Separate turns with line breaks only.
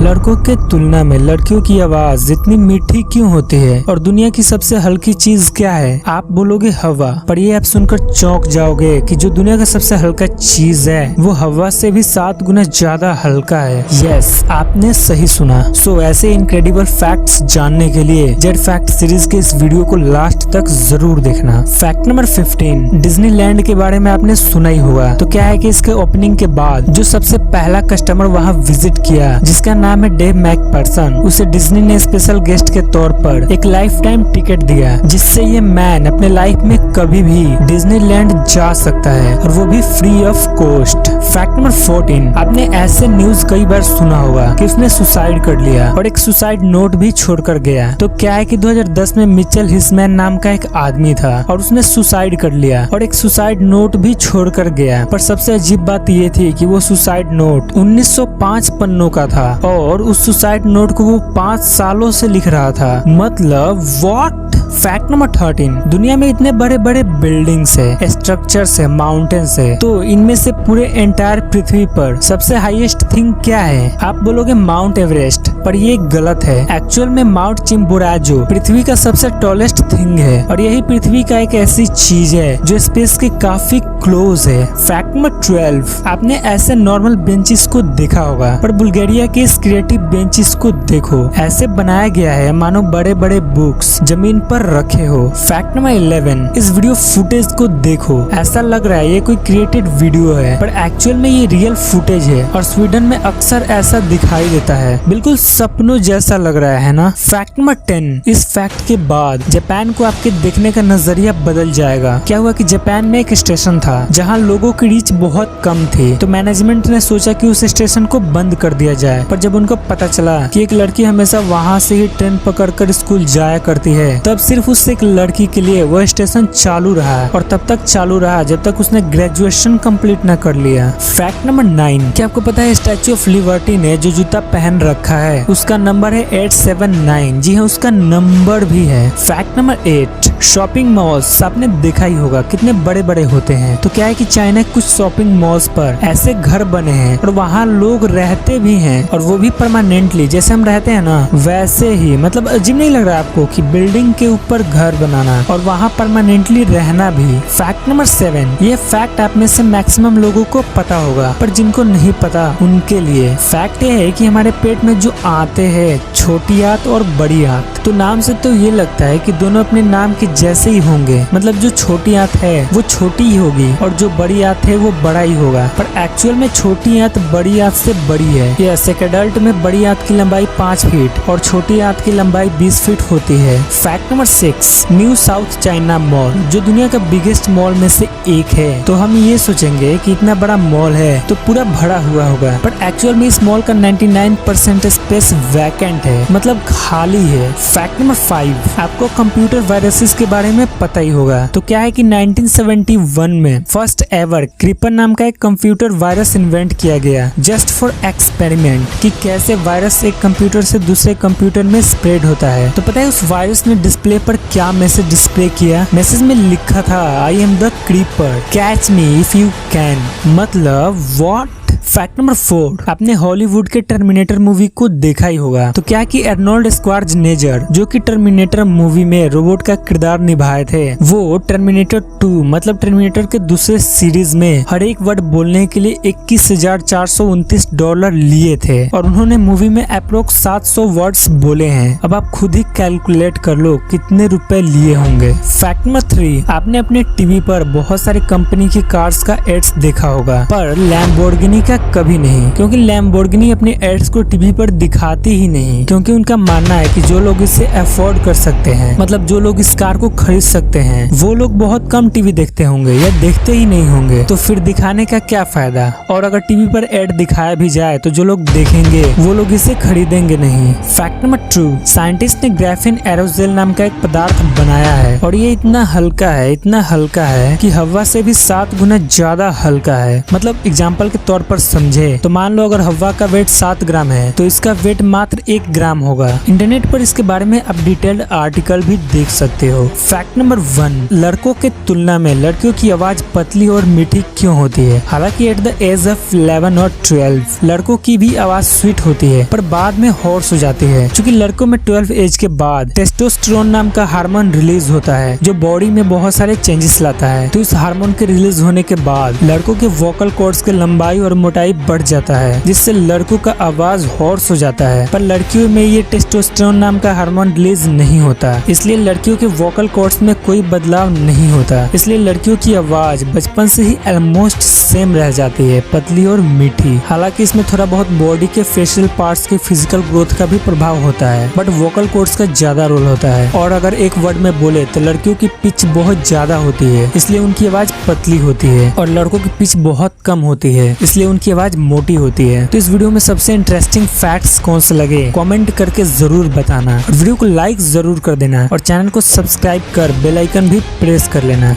लड़कों के तुलना में लड़कियों की आवाज इतनी मीठी क्यों होती है और दुनिया की सबसे हल्की चीज क्या है? आप बोलोगे हवा, पर ये आप सुनकर चौंक जाओगे कि जो दुनिया का सबसे हल्का चीज है वो हवा से भी 7 गुना ज्यादा हल्का है। यस, आपने सही सुना। सो ऐसे इनक्रेडिबल फैक्ट्स जानने के लिए जेड फैक्ट सीरीज के इस वीडियो को लास्ट तक जरूर देखना। फैक्ट नंबर 15, डिज्नीलैंड के बारे में आपने सुना ही होगा। तो क्या है कि इसके ओपनिंग के बाद जो सबसे पहला कस्टमर वहाँ विजिट किया, जिसका नाम है डेव मैकफर्सन, उसे डिज्नी ने स्पेशल गेस्ट के तौर पर एक लाइफ टाइम टिकट दिया, जिससे ये मैन अपने लाइफ में कभी भी डिज्नीलैंड जा सकता है और वो भी free of cost. Fact number 14, आपने ऐसे न्यूज कई बार सुना होगा कि उसने सुसाइड कर लिया और एक सुसाइड नोट भी छोड़कर गया। तो क्या है कि 2010 में मिचेल हिस्मैन नाम का एक आदमी था और उसने सुसाइड कर लिया और एक सुसाइड नोट भी छोड़कर गया। पर सबसे अजीब बात ये थी कि वो सुसाइड नोट 1905 पन्नों का था और उस सुसाइड नोट को वो 5 सालों से लिख रहा था। मतलब व्हाट? फैक्ट नंबर 13, दुनिया में इतने बड़े बड़े बिल्डिंग्स है, स्ट्रक्चर्स है, माउंटेन्स है, तो इनमें से पूरे एंटायर पृथ्वी पर सबसे हाईएस्ट थिंग क्या है? आप बोलोगे माउंट एवरेस्ट, पर ये गलत है। एक्चुअल में माउंट चिम्बोराजो पृथ्वी का सबसे टॉलेस्ट थिंग है और यही पृथ्वी का एक ऐसी चीज है जो स्पेस के काफी क्लोज है। फैक्ट नंबर 12, आपने ऐसे नॉर्मल बेंचेस को देखा होगा, पर बुल्गारिया के इस क्रिएटिव बेंचेस को देखो, ऐसे बनाया गया है मानो बड़े बड़े बुक्स जमीन पर रखे हो। फैक्ट नंबर 11, इस वीडियो फुटेज को देखो, ऐसा लग रहा है ये कोई क्रिएटेड वीडियो है, पर एक्चुअल में ये रियल फुटेज है और स्वीडन में अक्सर ऐसा दिखाई देता है, बिल्कुल सपनों जैसा लग रहा है ना। फैक्ट नंबर 10, इस फैक्ट के बाद जापान को आपके देखने का नजरिया बदल जाएगा। क्या हुआ कि जापान में एक स्टेशन था जहाँ लोगों की रीच बहुत कम थी, तो मैनेजमेंट ने सोचा कि उस स्टेशन को बंद कर दिया जाए। पर जब उनको पता चला कि एक लड़की हमेशा वहाँ से ही ट्रेन पकड़कर स्कूल जाया करती है, तब सिर्फ उस एक लड़की के लिए वह स्टेशन चालू रहा और तब तक चालू रहा जब तक उसने ग्रेजुएशन कंप्लीट न कर लिया। फैक्ट नंबर 9, क्या आपको पता है स्टैच्यू ऑफ लिबर्टी ने जो जूता पहन रखा है उसका नंबर है 879। जी हाँ, उसका नंबर भी है। फैक्ट नंबर 8, शॉपिंग मॉल्स आपने देखा ही होगा कितने बड़े बड़े होते हैं। तो क्या है कि चाइना के कुछ शॉपिंग मॉल्स पर ऐसे घर बने हैं और वहाँ लोग रहते भी हैं और वो भी परमानेंटली, जैसे हम रहते हैं ना वैसे ही। मतलब अजीब नहीं लग रहा आपको कि बिल्डिंग के ऊपर घर बनाना और वहाँ परमानेंटली रहना भी। फैक्ट नंबर 7, ये फैक्ट आप में से मैक्सिमम लोगों को पता होगा, पर जिनको नहीं पता उनके लिए फैक्ट ये है कि हमारे पेट में जो आते हैं, छोटी आंत और बड़ी आंत, तो नाम से तो ये लगता है कि दोनों अपने नाम के जैसे ही होंगे। मतलब जो छोटी आंत है वो छोटी ही होगी और जो बड़ी आंत है वो बड़ा ही होगा, पर एक्चुअल में छोटी आंत बड़ी आंत से बड़ी है। यस, एक एडल्ट में बड़ी आंत की लंबाई 5 फीट और छोटी आंत की लंबाई 20 फीट होती है। Fact number 6, new south China mall जो दुनिया का बिगेस्ट मॉल में से एक है। तो हम ये सोचेंगे कि इतना बड़ा मॉल है तो पूरा भरा हुआ होगा, पर एक्चुअल में इस मॉल का 99% स्पेस वैकेंट है, मतलब खाली है। फैक्ट नंबर 5, आपको कंप्यूटर वायरसेस के बारे में पता ही होगा। तो क्या है कि 1971 में फर्स्ट एवर क्रीपर नाम का एक कंप्यूटर वायरस इन्वेंट किया गया, जस्ट फॉर एक्सपेरिमेंट, कि कैसे वायरस एक कंप्यूटर से दूसरे कंप्यूटर में स्प्रेड होता है। तो पता है उस वायरस ने डिस्प्ले पर क्या मैसेज डिस्प्ले किया? मैसेज में लिखा था, I am the creeper, catch me if you can. मतलब व्हाट? फैक्ट नंबर 4, आपने हॉलीवुड के टर्मिनेटर मूवी को देखा ही होगा। तो क्या कि अर्नोल्ड स्क्वार्ज़नेगर जो कि टर्मिनेटर मूवी में रोबोट का किरदार निभाए थे, वो टर्मिनेटर 2 मतलब टर्मिनेटर के दूसरे सीरीज में हर एक वर्ड बोलने के लिए $21,429 लिए थे और उन्होंने मूवी में अप्रोक्स 700 वर्ड्स बोले हैं। अब आप खुद ही कैलकुलेट कर लो कितने रुपए लिए होंगे। फैक्ट नंबर 3, आपने अपने टीवी पर बहुत सारी कंपनी की कार्स का एड्स देखा होगा, पर लैम्बोर्गिनी का कभी नहीं, क्योंकि लैम्बोर्गिनी अपने एड्स को टीवी पर दिखाती ही नहीं, क्योंकि उनका मानना है कि जो लोग इसे अफोर्ड कर सकते हैं, मतलब जो लोग इस कार को खरीद सकते हैं, वो लोग बहुत कम टीवी देखते होंगे या देखते ही नहीं होंगे, तो फिर दिखाने का क्या फायदा। और अगर टीवी पर एड दिखाया भी जाए तो जो लोग देखेंगे वो लोग इसे खरीदेंगे नहीं। फैक्ट नंबर 2, साइंटिस्ट ने ग्राफीन एरोजेल नाम का एक पदार्थ बनाया है और ये इतना हल्का है कि हवा से भी 7 गुना ज्यादा हल्का है। मतलब एग्जाम्पल के तौर पर समझे तो मान लो अगर हवा का वेट 7 ग्राम है तो इसका वेट मात्र 1 ग्राम होगा। इंटरनेट पर इसके बारे में आप डिटेल्ड आर्टिकल भी देख सकते हो। फैक्ट नंबर 1, लड़कों के तुलना में लड़कियों की आवाज पतली और मीठी क्यों होती है? हालांकि एट द एज ऑफ 11 और 12 लड़कों की भी आवाज स्वीट होती है पर बाद में हॉर्स हो जाती है। क्योंकि लड़कों में 12 एज के बाद टेस्टोस्टेरोन नाम का हार्मोन रिलीज होता है जो बॉडी में बहुत सारे चेंजेस लाता है। तो इस हार्मोन के रिलीज होने के बाद लड़कों के वोकल कॉर्ड्स की लंबाई और मोटाई बढ़ जाता है जिससे लड़कों का आवाज हॉर्स हो जाता है। पर लड़कियों में ये टेस्टोस्टेरोन नाम का हार्मोन रिलीज नहीं होता, इसलिए लड़कियों के वोकल कॉर्ड्स में कोई बदलाव नहीं होता। इसलिए लड़कियों की आवाज बचपन से ही ऑलमोस्ट सेम रह जाती है, पतली और मीठी। हालांकि इसमें थोड़ा बहुत बॉडी के फेशियल पार्ट्स के फिजिकल ग्रोथ का भी प्रभाव होता है बट वोकल कॉर्ड्स का ज्यादा रोल होता है। और अगर एक वर्ड में बोले तो लड़कियों की पिच बहुत ज्यादा होती है इसलिए उनकी आवाज पतली होती है और लड़कों की पिच बहुत कम होती है इसलिए उनकी आवाज मोटी होती है। तो इस वीडियो में सबसे इंटरेस्टिंग फैक्ट्स कौन से लगे कमेंट करके जरूर बताना और वीडियो को लाइक जरूर कर देना और चैनल को सब्सक्राइब कर बेल आइकन भी प्रेस कर लेना।